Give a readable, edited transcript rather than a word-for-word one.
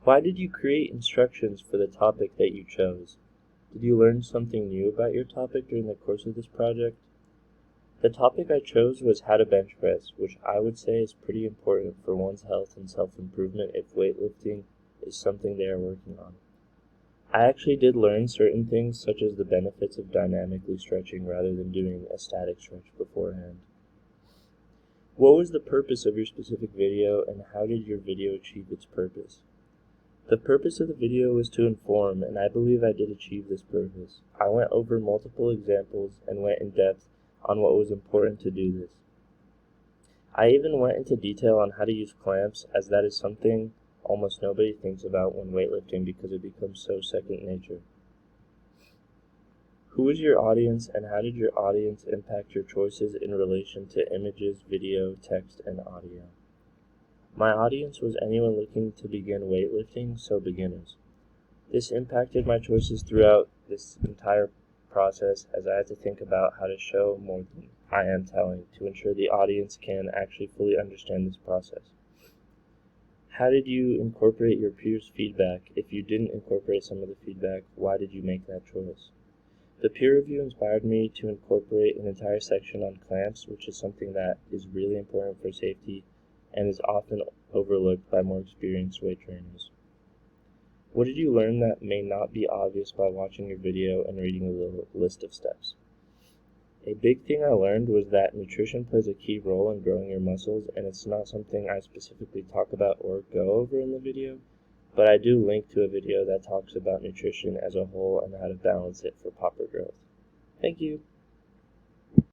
Why did you create instructions for the topic that you chose? Did you learn something new about your topic during the course of this project? The topic I chose was how to bench press, which I would say is pretty important for one's health and self-improvement if weightlifting is something they are working on. I actually did learn certain things such as the benefits of dynamically stretching rather than doing a static stretch beforehand. What was the purpose of your specific video, and how did your video achieve its purpose? The purpose of the video was to inform, and I believe I did achieve this purpose. I went over multiple examples and went in depth on what was important to do this. I even went into detail on how to use clamps, as that is something almost nobody thinks about when weightlifting because it becomes so second nature. Who was your audience, and how did your audience impact your choices in relation to images, video, text, and audio? My audience was anyone looking to begin weightlifting, so beginners. This impacted my choices throughout this entire process, as I had to think about how to show more than I am telling to ensure the audience can actually fully understand this process. How did you incorporate your peers' feedback? If you didn't incorporate some of the feedback, why did you make that choice? The peer review inspired me to incorporate an entire section on clamps, which is something that is really important for safety and is often overlooked by more experienced weight trainers. What did you learn that may not be obvious by watching your video and reading the list of steps? A big thing I learned was that nutrition plays a key role in growing your muscles, and it's not something I specifically talk about or go over in the video, but I do link to a video that talks about nutrition as a whole and how to balance it for proper growth. Thank you.